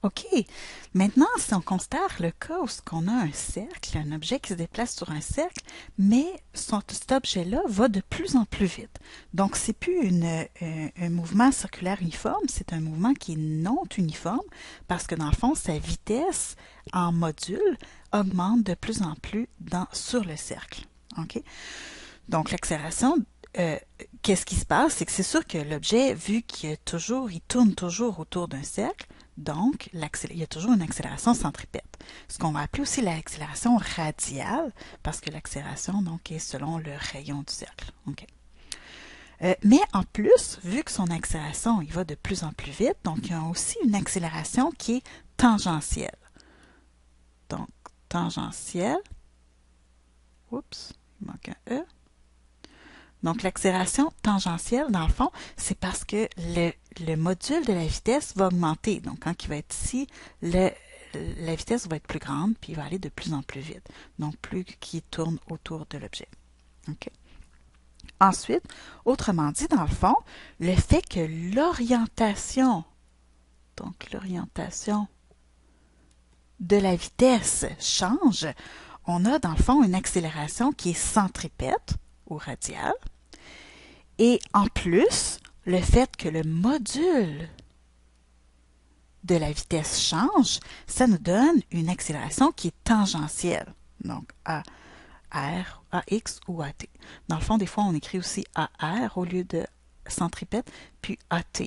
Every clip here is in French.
OK. Maintenant, si on considère le cas où on a un cercle, un objet qui se déplace sur un cercle, mais cet objet-là va de plus en plus vite. Donc, c'est plus un mouvement circulaire uniforme, c'est un mouvement qui est non uniforme parce que dans le fond, sa vitesse en module augmente de plus en plus sur le cercle. OK? Donc, l'accélération, euh, qu'est-ce qui se passe? C'est que c'est sûr que l'objet, vu qu'il tourne toujours autour d'un cercle, donc il y a toujours une accélération centripète. Ce qu'on va appeler aussi l'accélération radiale, parce que l'accélération donc est selon le rayon du cercle. Okay. Mais en plus, vu que son accélération il va de plus en plus vite, donc il y a aussi une accélération qui est tangentielle. Donc, tangentielle, oups, il manque un E. Donc, l'accélération tangentielle, dans le fond, c'est parce que le module de la vitesse va augmenter. Donc, quand il va être ici, la vitesse va être plus grande, puis il va aller de plus en plus vite. Donc, plus qu'il tourne autour de l'objet. Okay. Ensuite, autrement dit, dans le fond, le fait que l'orientation de la vitesse change, on a dans le fond une accélération qui est centripète ou radiale. Et en plus, le fait que le module de la vitesse change, ça nous donne une accélération qui est tangentielle. Donc, AR, AX ou AT. Dans le fond, des fois, on écrit aussi AR au lieu de centripète, puis AT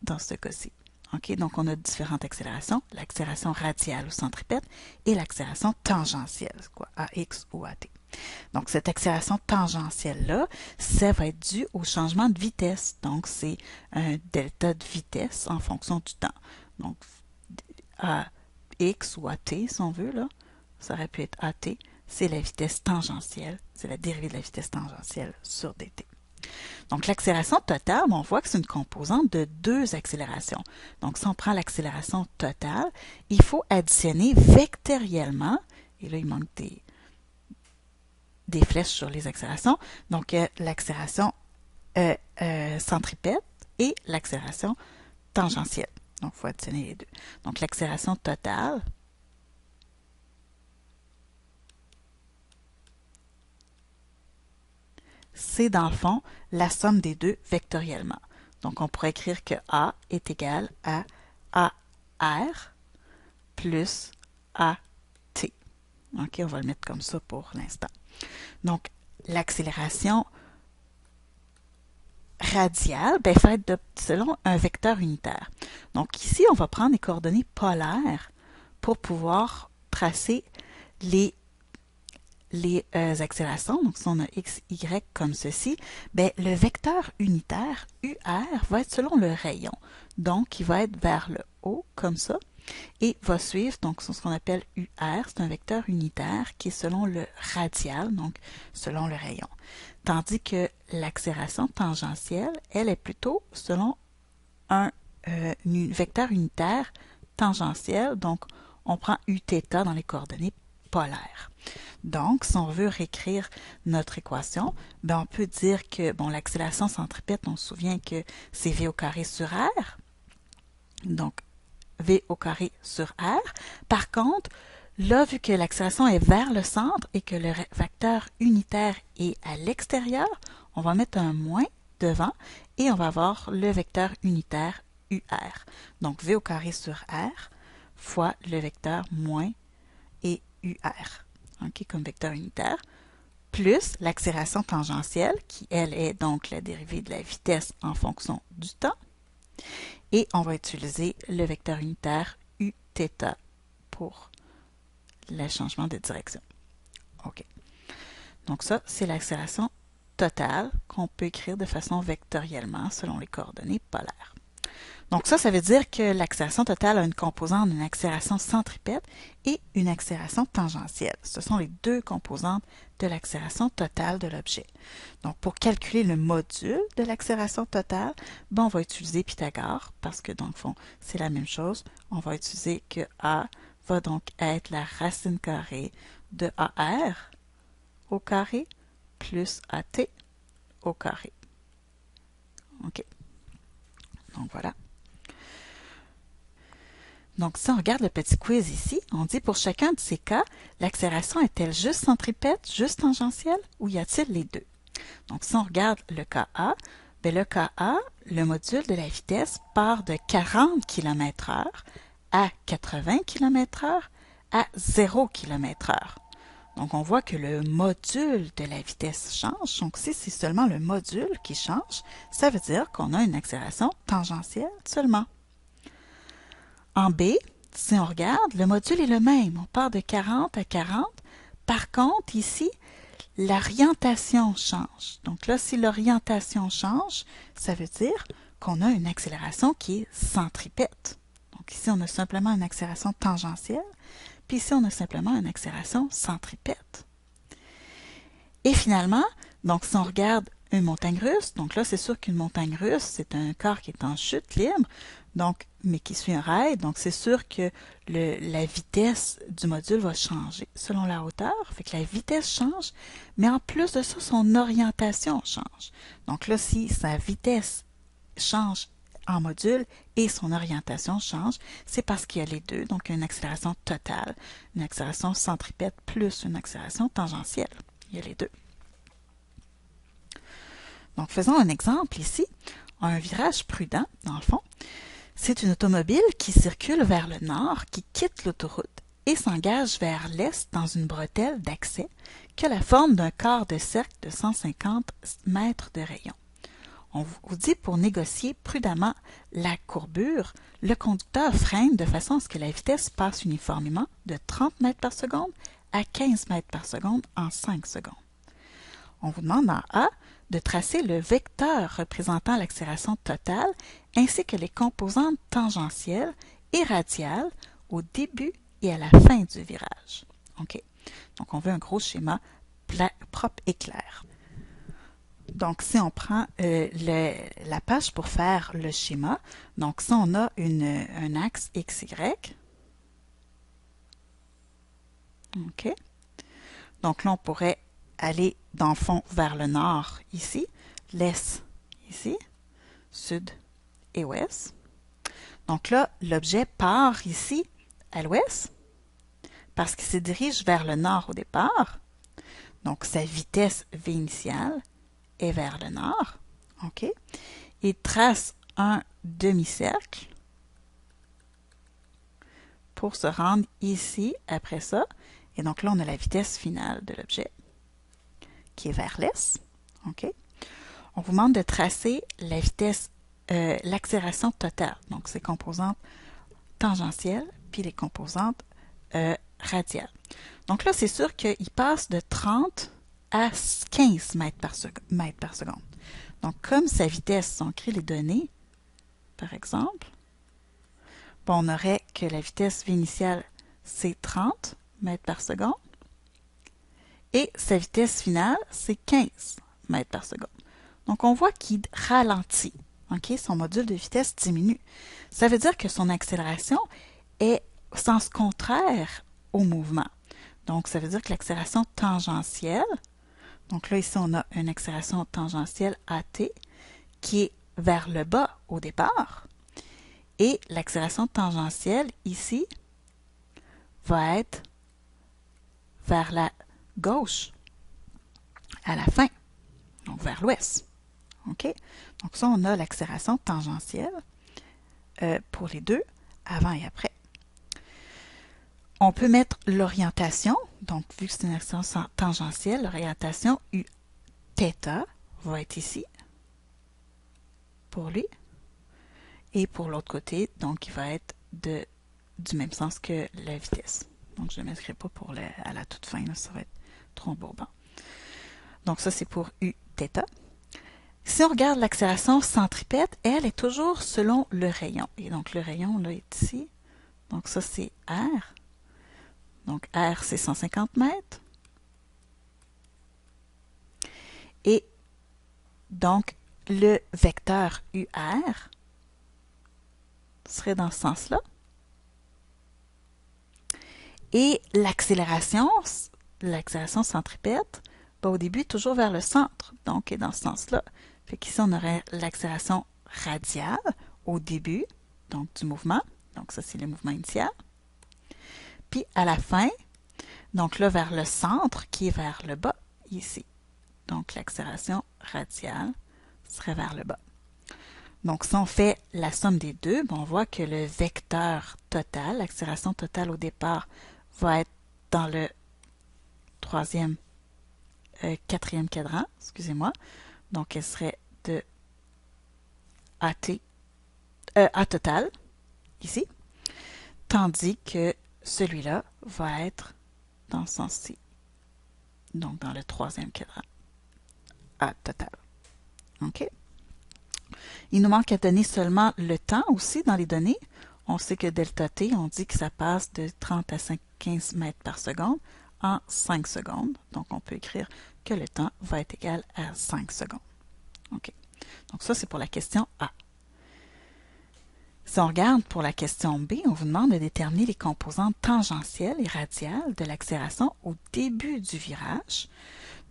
dans ce cas-ci. Okay? Donc, on a différentes accélérations, l'accélération radiale ou centripète et l'accélération tangentielle, quoi, AX ou AT. Donc, cette accélération tangentielle-là, ça va être dû au changement de vitesse. Donc, c'est un delta de vitesse en fonction du temps. Donc, AX ou AT, si on veut, là, ça aurait pu être AT, c'est la vitesse tangentielle, c'est la dérivée de la vitesse tangentielle sur dt. Donc, l'accélération totale, on voit que c'est une composante de deux accélérations. Donc, si on prend l'accélération totale, il faut additionner vectoriellement, et là, il manque des flèches sur les accélérations. Donc, l'accélération centripète et l'accélération tangentielle. Donc, il faut additionner les deux. Donc, l'accélération totale, c'est dans le fond la somme des deux vectoriellement. Donc, on pourrait écrire que A est égal à AR plus AT. OK, on va le mettre comme ça pour l'instant. Donc, l'accélération radiale va être selon un vecteur unitaire. Donc, ici, on va prendre les coordonnées polaires pour pouvoir tracer les accélérations. Donc, si on a x, y comme ceci, le vecteur unitaire UR va être selon le rayon. Donc, il va être vers le haut comme ça et va suivre, donc ce qu'on appelle UR, c'est un vecteur unitaire qui est selon le radial, donc selon le rayon. Tandis que l'accélération tangentielle, elle est plutôt selon un vecteur unitaire tangentiel, donc on prend Uθ dans les coordonnées polaires. Donc, si on veut réécrire notre équation, on peut dire que l'accélération centripète, on se souvient que c'est v au carré sur r. Donc, v au carré sur r. Par contre, là, vu que l'accélération est vers le centre et que le vecteur unitaire est à l'extérieur, on va mettre un moins devant et on va avoir le vecteur unitaire UR. Donc, v au carré sur r fois le vecteur moins et UR, okay, comme vecteur unitaire, plus l'accélération tangentielle, qui, elle, est donc la dérivée de la vitesse en fonction du temps. Et on va utiliser le vecteur unitaire Uθ pour le changement de direction. OK. Donc ça, c'est l'accélération totale qu'on peut écrire de façon vectoriellement selon les coordonnées polaires. Donc ça veut dire que l'accélération totale a une composante d'une accélération centripète et une accélération tangentielle. Ce sont les deux composantes de l'accélération totale de l'objet. Donc pour calculer le module de l'accélération totale, on va utiliser Pythagore parce que dans le fond, c'est la même chose. On va utiliser que A va donc être la racine carrée de AR au carré plus AT au carré. OK. Donc voilà. Donc, si on regarde le petit quiz ici, on dit pour chacun de ces cas, l'accélération est-elle juste centripète, juste tangentielle ou y a-t-il les deux? Donc, si on regarde le cas A, bien, le cas A, le module de la vitesse part de 40 km/h à 80 km/h à 0 km/h. Donc, on voit que le module de la vitesse change. Donc, si c'est seulement le module qui change, ça veut dire qu'on a une accélération tangentielle seulement. En B, si on regarde, le module est le même. On part de 40 à 40. Par contre, ici, l'orientation change. Donc là, si l'orientation change, ça veut dire qu'on a une accélération qui est centripète. Donc ici, on a simplement une accélération tangentielle, puis ici, on a simplement une accélération centripète. Et finalement, donc si on regarde une montagne russe, donc là, c'est sûr qu'une montagne russe, c'est un corps qui est en chute libre, donc, mais qui suit un rail, donc c'est sûr que la vitesse du module va changer selon la hauteur, fait que la vitesse change, mais en plus de ça, son orientation change. Donc là, si sa vitesse change en module et son orientation change, c'est parce qu'il y a les deux, donc une accélération totale, une accélération centripète plus une accélération tangentielle. Il y a les deux. Donc, faisons un exemple ici. Un virage prudent, dans le fond. C'est une automobile qui circule vers le nord, qui quitte l'autoroute et s'engage vers l'est dans une bretelle d'accès qui a la forme d'un quart de cercle de 150 mètres de rayon. On vous dit pour négocier prudemment la courbure, le conducteur freine de façon à ce que la vitesse passe uniformément de 30 mètres par seconde à 15 mètres par seconde en 5 secondes. On vous demande en A de tracer le vecteur représentant l'accélération totale ainsi que les composantes tangentielles et radiales au début et à la fin du virage. OK. Donc, on veut un gros schéma propre et clair. Donc, si on prend la page pour faire le schéma, donc si on a un axe XY, OK. Donc là, on pourrait aller dans le fond vers le nord ici, l'est ici, sud et ouest. Donc là, l'objet part ici à l'ouest parce qu'il se dirige vers le nord au départ. Donc sa vitesse v initiale est vers le nord. OK? Il trace un demi-cercle pour se rendre ici après ça. Et donc là, on a la vitesse finale de l'objet qui est vers l'est. OK? On vous demande de tracer la vitesse, l'accélération totale. Donc, ces composantes tangentielles, puis les composantes radiales. Donc là, c'est sûr qu'il passe de 30 à 15 mètres par seconde. Donc, comme sa vitesse, si on écrit les données, par exemple, bon, on aurait que la vitesse v initiale, c'est 30 mètres par seconde. Et sa vitesse finale, c'est 15 mètres par seconde. Donc, on voit qu'il ralentit. Okay? Son module de vitesse diminue. Ça veut dire que son accélération est sens contraire au mouvement. Donc, ça veut dire que l'accélération tangentielle, donc là, ici, on a une accélération tangentielle AT qui est vers le bas au départ. Et l'accélération tangentielle, ici, va être vers la gauche à la fin, donc vers l'ouest. OK? Donc ça, on a l'accélération tangentielle pour les deux, avant et après. On peut mettre l'orientation, donc vu que c'est une accélération tangentielle, l'orientation U-θ va être ici pour lui. Et pour l'autre côté, donc il va être du même sens que la vitesse. Donc je ne le mettrai pas pour à la toute fin, là, ça va être trop embourbant. Donc ça, c'est pour U-θ. Si on regarde l'accélération centripète, elle est toujours selon le rayon. Et donc le rayon, là, est ici. Donc ça, c'est R. Donc R, c'est 150 mètres. Et donc, le vecteur UR serait dans ce sens-là. Et l'accélération centripète, ben, au début, toujours vers le centre, donc est dans ce sens-là. Fait qu'ici, on aurait l'accélération radiale au début, donc du mouvement, Donc, ça, c'est le mouvement initial. Puis, à la fin, donc là, vers le centre, qui est vers le bas, ici. Donc, l'accélération radiale serait vers le bas. Donc, si on fait la somme des deux, on voit que le vecteur total, l'accélération totale au départ, va être dans le quatrième cadran, excusez-moi. Donc, elle serait de A total, ici, tandis que celui-là va être dans ce sens-ci, donc dans le troisième cadran, A total. OK? Il nous manque à donner seulement le temps aussi dans les données. On sait que delta t, on dit que ça passe de 30 à 15 mètres par seconde en 5 secondes. Donc, on peut écrire que le temps va être égal à 5 secondes. OK. Donc, ça, c'est pour la question A. Si on regarde pour la question B, on vous demande de déterminer les composantes tangentielles et radiales de l'accélération au début du virage.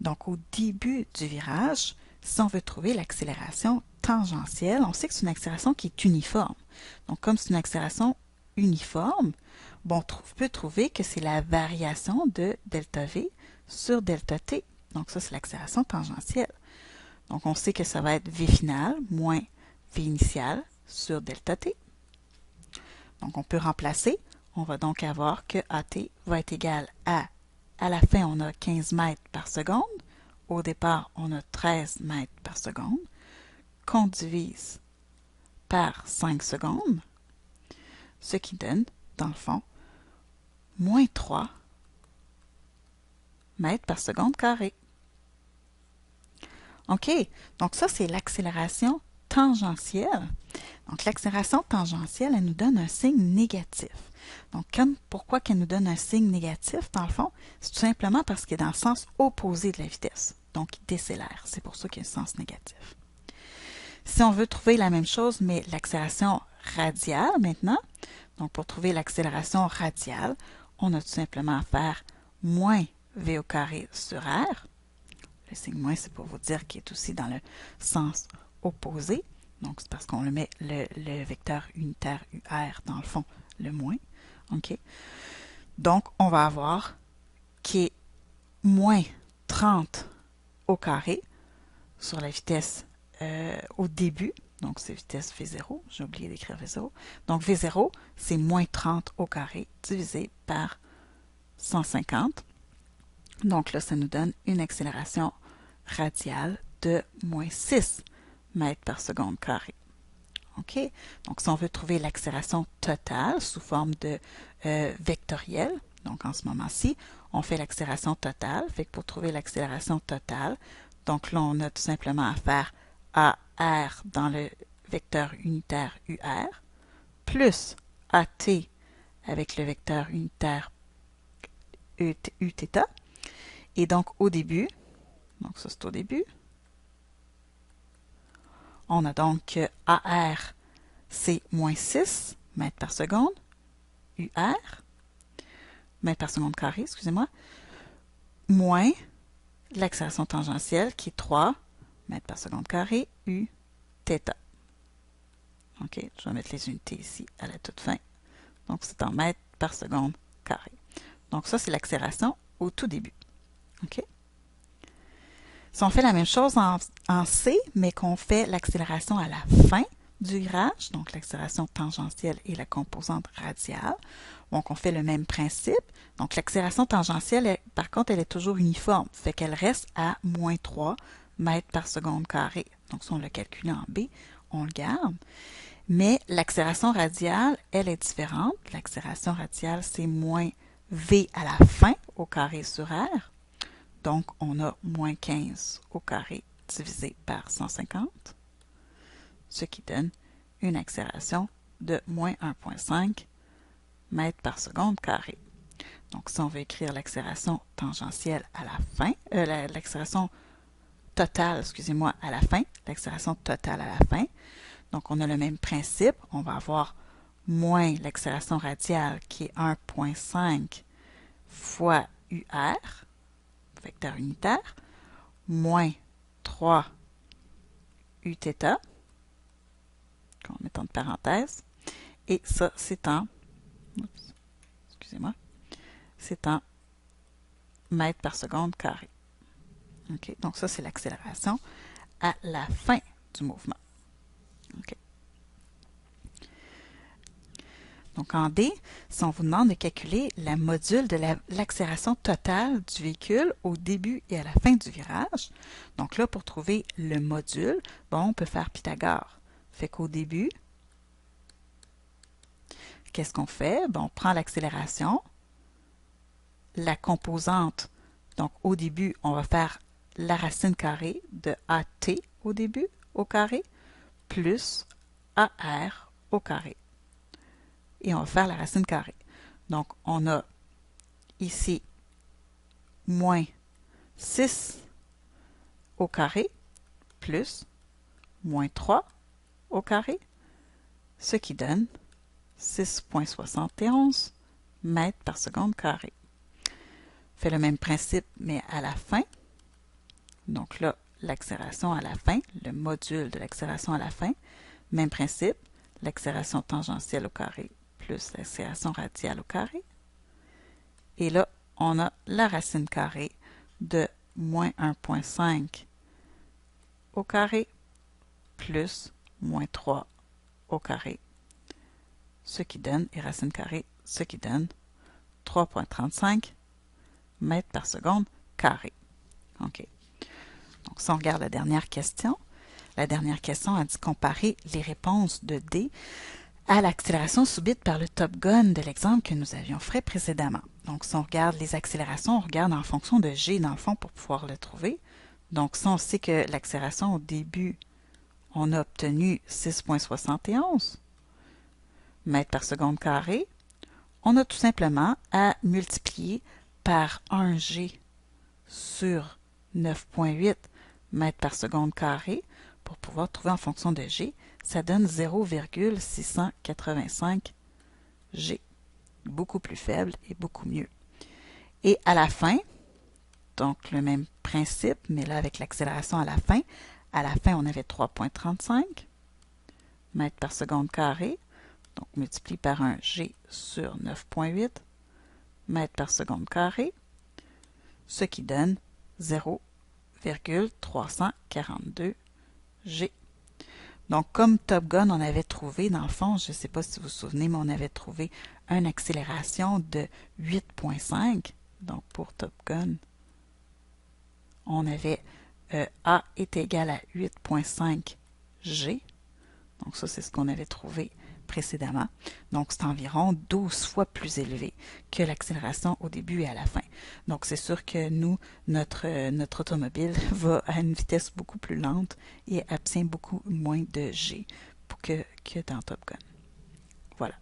Donc, au début du virage, si on veut trouver l'accélération tangentielle, on sait que c'est une accélération qui est uniforme. Donc, comme c'est une accélération uniforme, on peut trouver que c'est la variation de delta V sur delta T. Donc, ça, c'est l'accélération tangentielle. Donc, on sait que ça va être V final moins V initial sur delta T. Donc, on peut remplacer. On va donc avoir que AT va être égal à la fin, on a 15 mètres par seconde. Au départ, on a 13 mètres par seconde, qu'on divise par 5 secondes, ce qui donne, dans le fond, moins 3 mètres par seconde carré. OK, donc ça, c'est l'accélération tangentielle. Donc, l'accélération tangentielle, elle nous donne un signe négatif. Donc, pourquoi qu'elle nous donne un signe négatif, dans le fond? C'est tout simplement parce qu'il est dans le sens opposé de la vitesse. Donc, il décélère. C'est pour ça qu'il y a un sens négatif. Si on veut trouver la même chose, mais l'accélération radiale maintenant, donc pour trouver l'accélération radiale, on a tout simplement à faire moins v au carré sur r. Le signe moins, c'est pour vous dire qu'il est aussi dans le sens opposé. Donc, c'est parce qu'on le met le vecteur unitaire UR dans le fond, le moins. OK? Donc, on va avoir qui est moins 30 au carré sur la vitesse au début. Donc, c'est vitesse V0. J'ai oublié d'écrire V0. Donc, V0, c'est moins 30 au carré divisé par 150. Donc, là, ça nous donne une accélération radiale de moins 6 mètres par seconde carré. OK? Donc, si on veut trouver l'accélération totale sous forme de vectorielle, donc en ce moment-ci, on fait l'accélération totale. Fait que pour trouver l'accélération totale, donc là, on a tout simplement à faire AR dans le vecteur unitaire UR, plus AT avec le vecteur unitaire Uθ. Et donc, au début, donc ça c'est au début, on a donc que AR, c'est moins 6 mètres par seconde, UR, mètres par seconde carré, excusez-moi, moins l'accélération tangentielle qui est 3 mètres par seconde carré, Uθ. OK, je vais mettre les unités ici à la toute fin. Donc, c'est en mètres par seconde carré. Donc, ça, c'est l'accélération au tout début. OK? Si on fait la même chose en C, mais qu'on fait l'accélération à la fin du virage, donc l'accélération tangentielle et la composante radiale, donc on fait le même principe. Donc l'accélération tangentielle, par contre, elle est toujours uniforme, fait qu'elle reste à moins 3 mètres par seconde carré. Donc si on le calcule en B, on le garde. Mais l'accélération radiale, elle est différente. L'accélération radiale, c'est moins V à la fin au carré sur R. Donc, on a moins 15 au carré divisé par 150, ce qui donne une accélération de moins 1,5 mètres par seconde carré. Donc, si on veut écrire l'accélération tangentielle à la fin, l'accélération totale, excusez-moi, à la fin, l'accélération totale à la fin, donc on a le même principe, on va avoir moins l'accélération radiale qui est 1,5 fois UR, vecteur unitaire, moins 3 Uθ, qu'on met entre parenthèses, Et ça, c'est en, oups, excusez-moi, c'est en mètres par seconde carré. OK? Donc ça, c'est l'accélération à la fin du mouvement. OK? Donc en D, si on vous demande de calculer la module de l'accélération totale du véhicule au début et à la fin du virage, donc là, pour trouver le module, bon, on peut faire Pythagore. Fait qu'au début, qu'est-ce qu'on fait? Bon, on prend l'accélération, la composante, donc au début, on va faire la racine carrée de AT au début, au carré, plus AR au carré. Et on va faire la racine carrée. Donc, on a ici moins 6 au carré plus moins 3 au carré, ce qui donne 6,71 mètres par seconde carré. Fait le même principe, mais à la fin. Donc là, l'accélération à la fin, le module de l'accélération à la fin, même principe, l'accélération tangentielle au carré plus l'accélération radiale au carré. Et là, on a la racine carrée de moins 1,5 au carré plus moins 3 au carré, ce qui donne, et racine carrée, ce qui donne 3,35 mètres par seconde carré. OK. Donc, si on regarde la dernière question a dit comparer les réponses de D à l'accélération subite par le Top Gun de l'exemple que nous avions fait précédemment. Donc, si on regarde les accélérations, on regarde en fonction de G dans le fond pour pouvoir le trouver. Donc, si on sait que l'accélération au début, on a obtenu 6,71 mètres par seconde carré, on a tout simplement à multiplier par 1G sur 9,8 mètres par seconde carré pour pouvoir trouver en fonction de G. Ça donne 0,685 G. Beaucoup plus faible et beaucoup mieux. Et à la fin, donc le même principe, mais là avec l'accélération à la fin, on avait 3,35 mètres par seconde carré. Donc multiplie par un G sur 9,8 mètres par seconde carré, ce qui donne 0,342 G. Donc, comme Top Gun, on avait trouvé, dans le fond, je ne sais pas si vous vous souvenez, mais on avait trouvé une accélération de 8,5. Donc, pour Top Gun, on avait A est égal à 8,5 G. Donc, ça, c'est ce qu'on avait trouvé précédemment. Donc, c'est environ 12 fois plus élevé que l'accélération au début et à la fin. Donc, c'est sûr que nous, notre automobile va à une vitesse beaucoup plus lente et obtient beaucoup moins de G que dans Top Gun. Voilà.